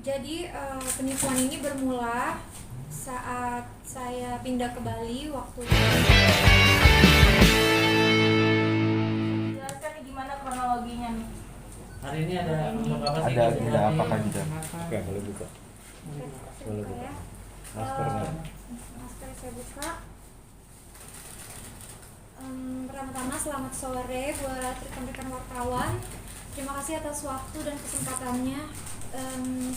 Jadi penipuan ini bermula saat saya pindah ke Bali waktu. Jelaskan nih gimana kronologinya nih. Hari ini ada untuk apa sih? Ada agenda apakah juga? Oke, boleh buka. Saya Boleh buka buka. ya. Maskernya. Masker saya buka. Pertama-tama selamat sore buat rekan-rekan wartawan. Terima kasih atas waktu dan kesempatannya.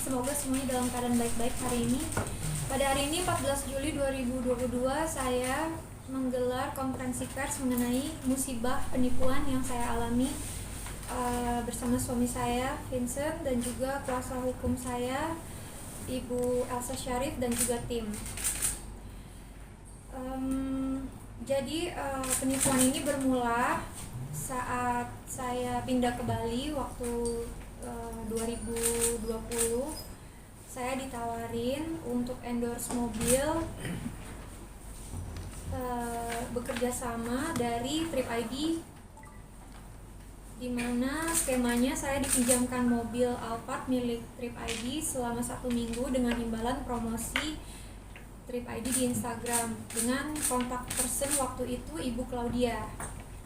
Semoga semuanya dalam keadaan baik-baik hari ini. Pada hari ini 14 Juli 2022 saya menggelar konferensi pers mengenai musibah penipuan yang saya alami bersama suami saya Vincent dan juga kuasa hukum saya Ibu Elsa Syarif dan juga tim. Jadi penipuan ini bermula saat saya pindah ke Bali waktu 2020. Saya ditawarin untuk endorse mobil bekerja sama dari Trip ID, di mana skemanya saya dipinjamkan mobil Alphard milik Trip ID selama 1 minggu dengan imbalan promosi Trip ID di Instagram dengan kontak person waktu itu Ibu Claudia.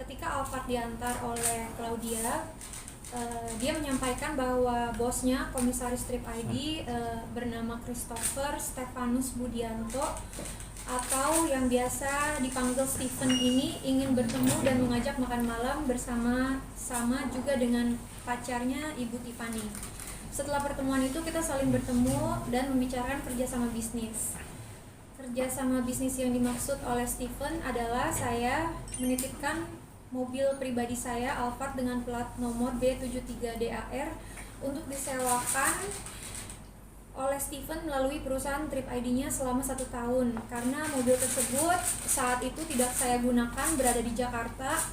Ketika Alphard diantar oleh Claudia, dia menyampaikan bahwa bosnya komisaris Trip ID bernama Christopher Stefanus Budianto atau yang biasa dipanggil Stephen ini ingin bertemu dan mengajak makan malam bersama-sama juga dengan pacarnya Ibu Tiffany. Setelah pertemuan itu kita saling bertemu dan membicarakan kerjasama bisnis. Kerjasama bisnis yang dimaksud oleh Stephen adalah saya menitipkan mobil pribadi saya Alphard dengan plat nomor B73DAR untuk disewakan oleh Stephen melalui perusahaan Trip ID-nya selama 1 tahun. Karena mobil tersebut saat itu tidak saya gunakan, berada di Jakarta,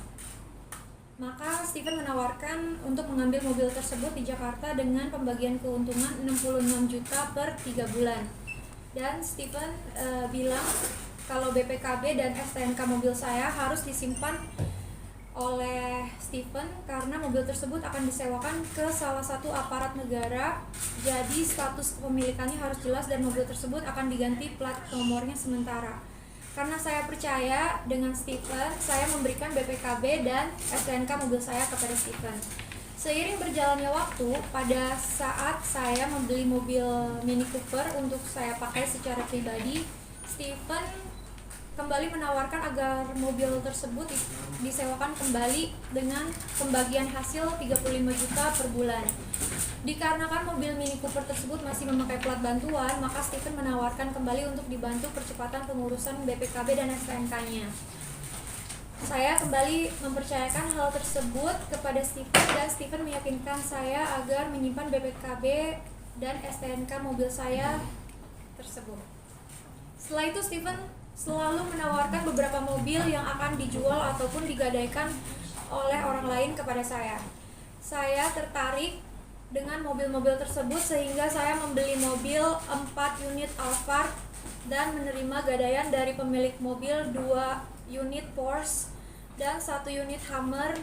maka Stephen menawarkan untuk mengambil mobil tersebut di Jakarta dengan pembagian keuntungan 66 juta per 3 bulan. Dan Stephen bilang kalau BPKB dan STNK mobil saya harus disimpan oleh Stephen karena mobil tersebut akan disewakan ke salah satu aparat negara. Jadi status kepemilikannya harus jelas dan mobil tersebut akan diganti plat nomornya sementara. Karena saya percaya dengan Stephen, saya memberikan BPKB dan STNK mobil saya kepada Stephen. Seiring berjalannya waktu, pada saat saya membeli mobil Mini Cooper untuk saya pakai secara pribadi, Stephen kembali menawarkan agar mobil tersebut disewakan kembali dengan pembagian hasil 35 juta per bulan. Dikarenakan mobil Mini Cooper tersebut masih memakai plat bantuan, maka Stephen menawarkan kembali untuk dibantu percepatan pengurusan BPKB dan STNK-nya. Saya kembali mempercayakan hal tersebut kepada Stephen dan Stephen meyakinkan saya agar menyimpan BPKB dan STNK mobil saya tersebut. Setelah itu Stephen selalu menawarkan beberapa mobil yang akan dijual ataupun digadaikan oleh orang lain kepada saya. Saya tertarik dengan mobil-mobil tersebut sehingga saya membeli mobil 4 unit Alphard dan menerima gadaian dari pemilik mobil 2 unit Porsche dan 1 unit Hummer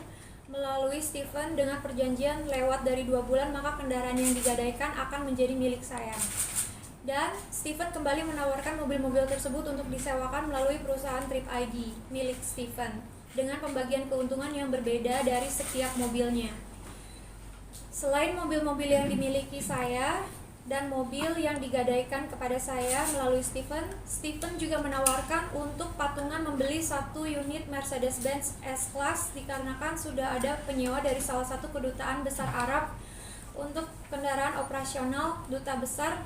melalui Stephen dengan perjanjian lewat dari 2 bulan maka kendaraan yang digadaikan akan menjadi milik saya. Dan Stephen kembali menawarkan mobil-mobil tersebut untuk disewakan melalui perusahaan Trip ID milik Stephen dengan pembagian keuntungan yang berbeda dari setiap mobilnya. Selain mobil-mobil yang dimiliki saya dan mobil yang digadaikan kepada saya melalui Stephen juga menawarkan untuk patungan membeli 1 unit Mercedes-Benz S-Class dikarenakan sudah ada penyewa dari salah satu kedutaan besar Arab untuk kendaraan operasional duta besar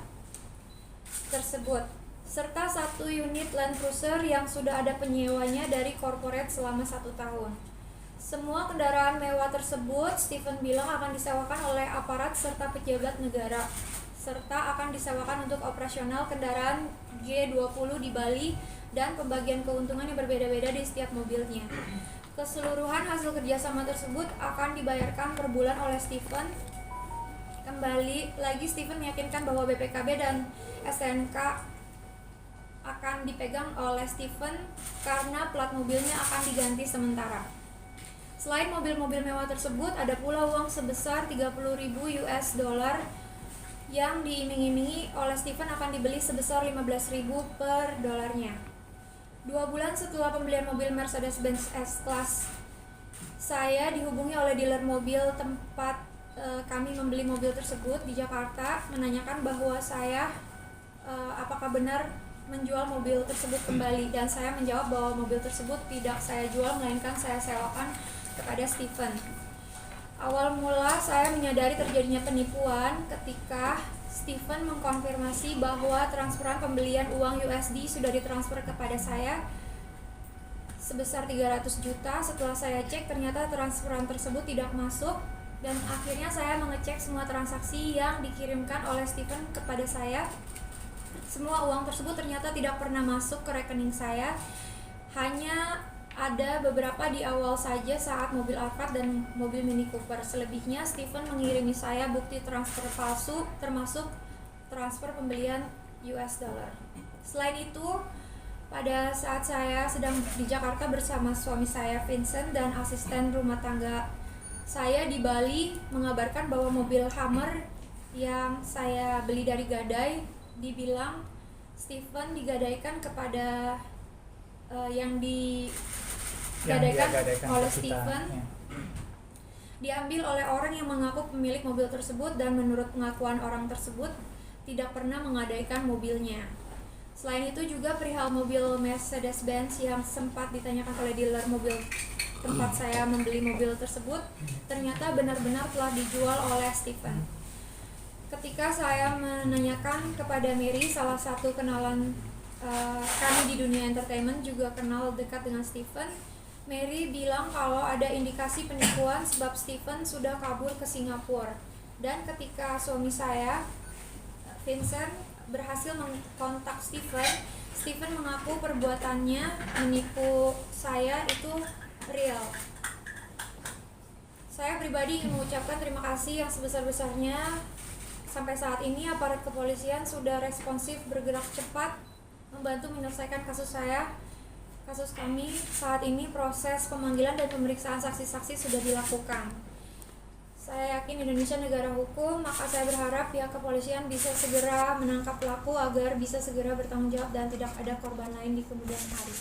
tersebut, serta 1 unit Land Cruiser yang sudah ada penyewanya dari corporate selama 1 tahun. Semua kendaraan mewah tersebut Stephen bilang akan disewakan oleh aparat serta pejabat negara, serta akan disewakan untuk operasional kendaraan G20 di Bali dan pembagian keuntungan yang berbeda-beda di setiap mobilnya. Keseluruhan hasil kerjasama tersebut akan dibayarkan per bulan oleh Stephen. Kembali lagi Stephen meyakinkan bahwa BPKB dan STNK akan dipegang oleh Stephen karena plat mobilnya akan diganti sementara. Selain mobil-mobil mewah tersebut, ada pula uang sebesar 30.000 US dollar yang diiming-imingi oleh Steven akan dibeli sebesar 15.000 per dolarnya. 2 bulan setelah pembelian mobil Mercedes-Benz S-Class, saya dihubungi oleh dealer mobil tempat kami membeli mobil tersebut di Jakarta, menanyakan bahwa saya apakah benar menjual mobil tersebut kembali, dan saya menjawab bahwa mobil tersebut tidak saya jual melainkan saya sewakan kepada Steven. Awal mula saya menyadari terjadinya penipuan ketika Steven mengkonfirmasi bahwa transferan pembelian uang USD sudah ditransfer kepada saya sebesar 300 juta. Setelah saya cek, ternyata transferan tersebut tidak masuk, dan akhirnya saya mengecek semua transaksi yang dikirimkan oleh Steven kepada saya. Semua uang tersebut ternyata tidak pernah masuk ke rekening saya. Hanya ada beberapa di awal saja saat mobil Alphard dan mobil Mini Cooper. Selebihnya Steven mengirimi saya bukti transfer palsu, termasuk transfer pembelian US dollar. Selain itu, pada saat saya sedang di Jakarta bersama suami saya Vincent dan asisten rumah tangga saya di Bali, mengabarkan bahwa mobil Hummer yang saya beli dari Gadai dibilang Steven digadaikan kepada yang digadaikan oleh Steven, diambil oleh orang yang mengaku pemilik mobil tersebut, dan menurut pengakuan orang tersebut tidak pernah menggadaikan mobilnya. Selain itu juga perihal mobil Mercedes-Benz yang sempat ditanyakan oleh dealer mobil tempat saya membeli mobil tersebut, ternyata benar-benar telah dijual oleh Steven. Ketika saya menanyakan kepada Mary, salah satu kenalan kami di dunia entertainment, juga kenal dekat dengan Steven, Mary bilang kalau ada indikasi penipuan sebab Steven sudah kabur ke Singapura. Dan ketika suami saya, Vincent, berhasil mengkontak Steven mengaku perbuatannya menipu saya itu real. Saya pribadi ingin mengucapkan terima kasih yang sebesar-besarnya. Sampai saat ini aparat kepolisian sudah responsif, bergerak cepat, membantu menyelesaikan kasus kami. Saat ini proses pemanggilan dan pemeriksaan saksi-saksi sudah dilakukan. Saya yakin Indonesia negara hukum, maka saya berharap pihak kepolisian bisa segera menangkap pelaku agar bisa segera bertanggung jawab dan tidak ada korban lain di kemudian hari.